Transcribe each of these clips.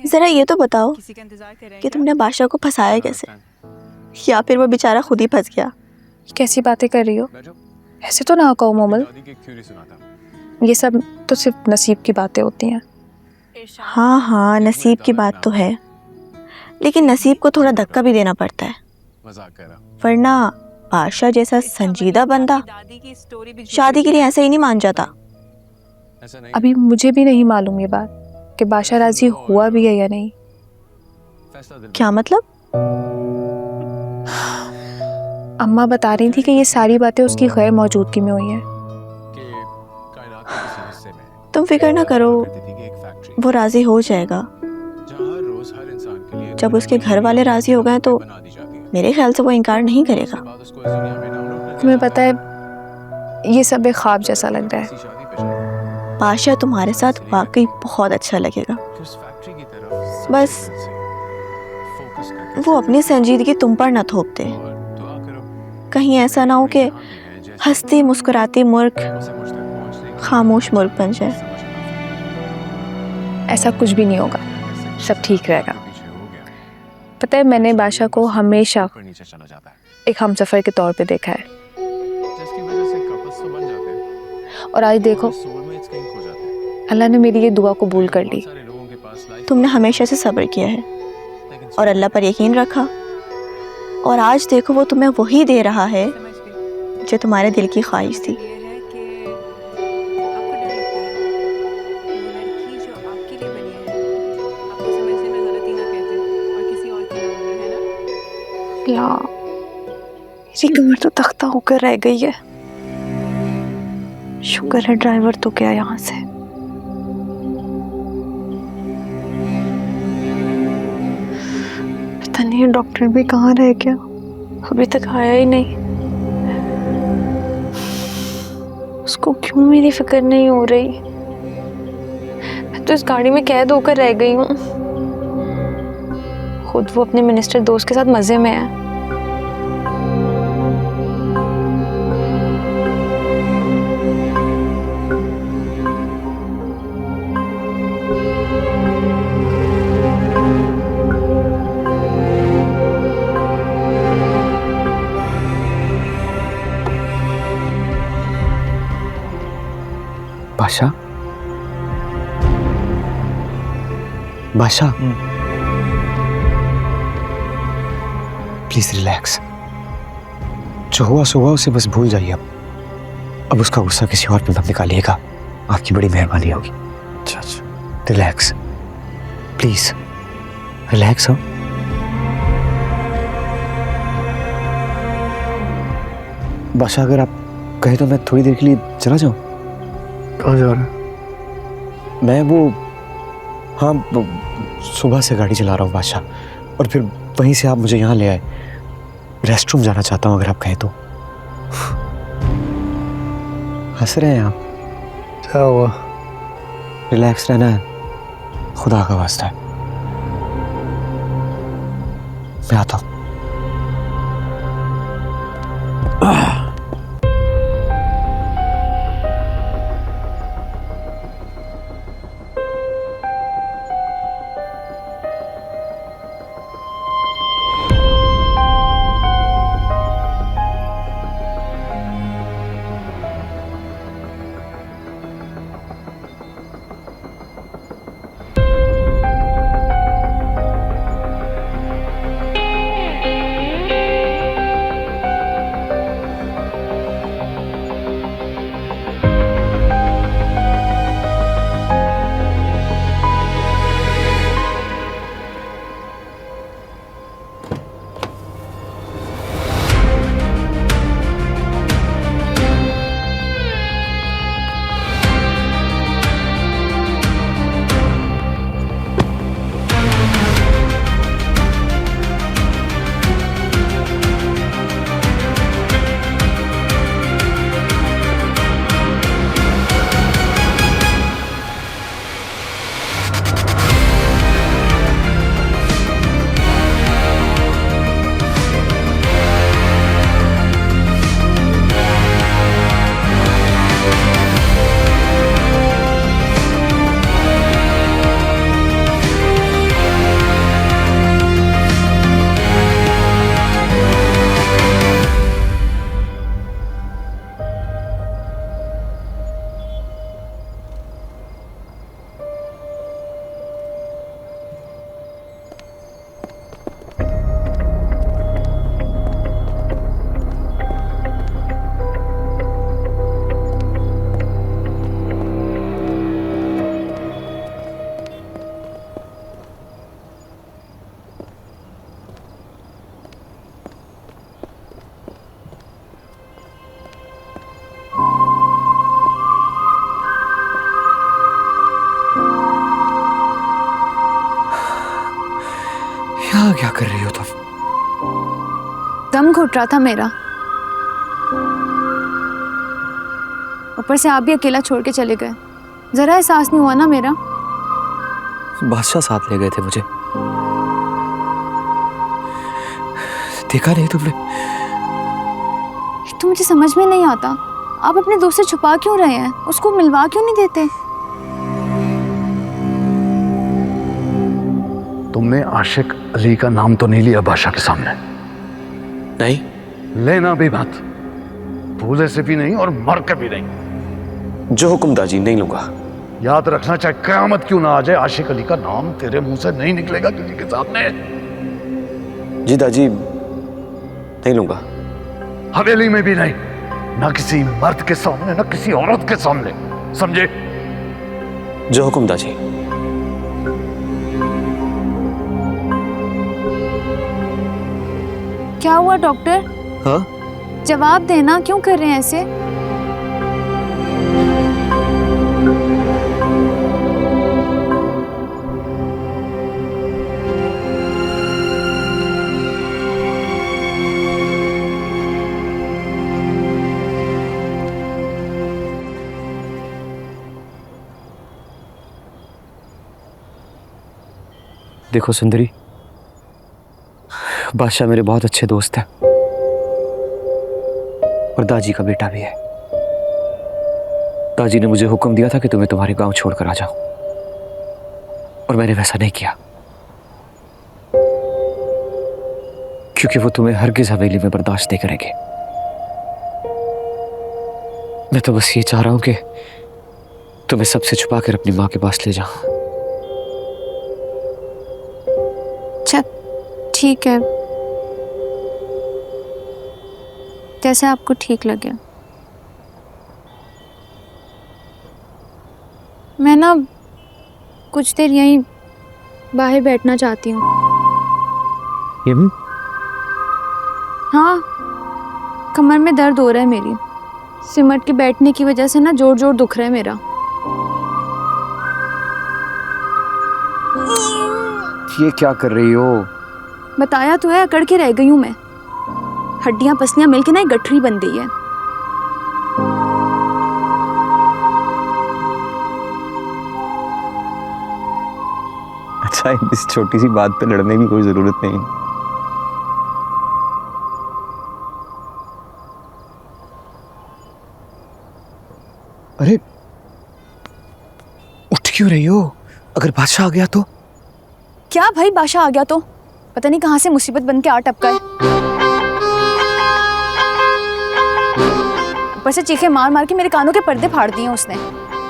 जरा ये तो बताओ कि तुमने बादशाह को फंसाया कैसे, या फिर वो बेचारा खुद ही फंस गया? कैसी बातें कर रही हो? ऐसे तो ना कहो मोमल, ये सब तो सिर्फ नसीब की बातें होती हैं। हाँ हाँ, नसीब की बात तो है, लेकिन नसीब को थोड़ा धक्का भी देना पड़ता है, वरना बादशाह जैसा संजीदा बंदा शादी के लिए ऐसे ही नहीं मान जाता। अभी मुझे भी नहीं मालूम ये बात कि बादशाह राजी हुआ भी है या नहीं। क्या मतलब? अम्मा बता रही थी कि ये सारी बातें उसकी गैर मौजूदगी में हुई हैं। तुम फिक्र ना करो, वो राजी हो जाएगा। जब उसके घर वाले राजी हो गए तो मेरे ख्याल से वो इनकार नहीं करेगा। तुम्हें पता है ये सब एक ख्वाब जैसा लग रहा है। बादशाह तुम्हारे साथ वाकई बहुत अच्छा लगेगा, बस वो अपनी संजीदगी तुम पर न थोप दे। कहीं ऐसा ना हो कि हंसती मुस्कुराती मुर्ख खामोश मुर्ख बन जाए। ऐसा कुछ भी नहीं होगा, सब ठीक रहेगा। पता है मैंने बादशाह को हमेशा एक हमसफर के तौर पे देखा है, और आज देखो अल्लाह ने मेरी ये दुआ कबूल कर ली। तुमने हमेशा से सब्र किया है और अल्लाह पर यकीन रखा, और आज देखो वो तुम्हें वही दे रहा है जो तुम्हारे दिल की ख्वाहिश थी। मेरी कमर तो तख्ता होकर रह गई है। शुक्र है ड्राइवर तो गया यहाँ से। पता नहीं डॉक्टर भी कहाँ रह गया, अभी तक आया ही नहीं। उसको क्यों मेरी फिक्र नहीं हो रही? मैं तो इस गाड़ी में कैद होकर रह गई हूँ। खुद वो अपने मिनिस्टर दोस्त के साथ मजे में है। बादशाह, बादशाह, प्लीज रिलैक्स। जो हुआ सो हुआ, उसे बस भूल जाइए। अब उसका गुस्सा किसी और पे मत निकालिएगा, आपकी बड़ी मेहरबानी होगी। अच्छा, रिलैक्स प्लीज, रिलैक्स हो। बादशाह अगर आप कहे तो मैं थोड़ी देर के लिए चला जाऊं। कहाँ जा रहे हैं? मैं हाँ सुबह से गाड़ी चला रहा हूँ बादशाह, और फिर वहीं से आप मुझे यहाँ ले आए। रेस्टरूम जाना चाहता हूँ, अगर आप कहें तो। हंस रहे हैं आप? क्या हुआ? रिलैक्स रहना है, खुदा का वास्ता है। मैं आता हूँ। यहाँ क्या कर रही हो तुम? दम घुट रहा था मेरा, ऊपर से आप भी अकेला छोड़ के चले गए। जरा एहसास नहीं हुआ ना मेरा? बादशाह साथ ले गए थे मुझे, देखा नहीं तुमने? ये तो मुझे समझ में नहीं आता, आप अपने दोस्त से छुपा क्यों रहे हैं? उसको मिलवा क्यों नहीं देते? तुमने आशिक अली का नाम तो नहीं लिया बादशाह के सामने? नहीं। लेना भी मत, भूले से भी नहीं और मर के भी नहीं। जो हुक्म दाजी, नहीं लूंगा। याद रखना, चाहे क़यामत क्यों ना आ जाए, आशिक अली का नाम तेरे मुंह से नहीं निकलेगा किसी के सामने। जी दाजी, नहीं लूंगा। हवेली में भी नहीं, ना किसी मर्द के सामने, ना किसी औरत के सामने, समझे? जो हुक्म दाजी। क्या हुआ डॉक्टर? हाँ? जवाब देना, क्यों कर रहे हैं ऐसे? देखो सुंदरी, बादशाह मेरे बहुत अच्छे दोस्त हैं और दाजी का बेटा भी है। दाजी ने मुझे हुक्म दिया था कि तुम्हें तुम्हारे गांव छोड़कर आ जाओ, और मैंने वैसा नहीं किया, क्योंकि वो तुम्हें हरगिज हवेली में बर्दाश्त नहीं करेंगे। मैं तो बस ये चाह रहा हूं कि तुम्हें सबसे छुपा कर अपनी मां के पास ले जाऊं। अच्छा ठीक है, जैसे आपको ठीक लगे। मैं ना कुछ देर यहीं बाहर बैठना चाहती हूँ। हाँ, कमर में दर्द हो रहा है मेरी, सिमट के बैठने की वजह से ना जोर जोर दुख रहा है मेरा। ये क्या कर रही हो? बताया तो है, अकड़ के रह गई हूँ मैं। हड्डियां पसलियां मिलके ना एक गठरी बन गई है। अच्छा, इस छोटी सी बात पे लड़ने की कोई जरूरत नहीं। अरे उठ क्यों रही हो? अगर बादशाह आ गया तो? क्या भाई, बादशाह आ गया तो? पता नहीं कहां से मुसीबत बन के आ टपका है। ऊपर से चीखे मार मार के मेरे कानों के पर्दे फाड़ दिए उसने।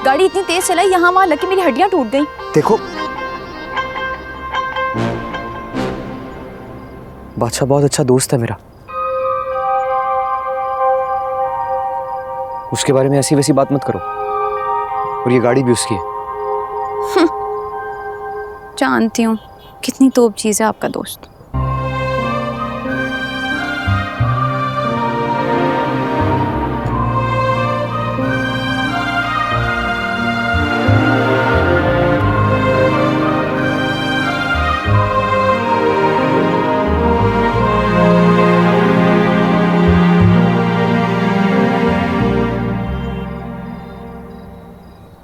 गाड़ी इतनी तेज चलाई, यहाँ वहां लग के मेरी हड्डियां टूट गई। देखो, बादशाह बहुत अच्छा दोस्त है मेरा, उसके बारे में ऐसी वैसी बात मत करो। और ये गाड़ी भी उसकी है। जानती हूँ कितनी तोप चीज है आपका दोस्त।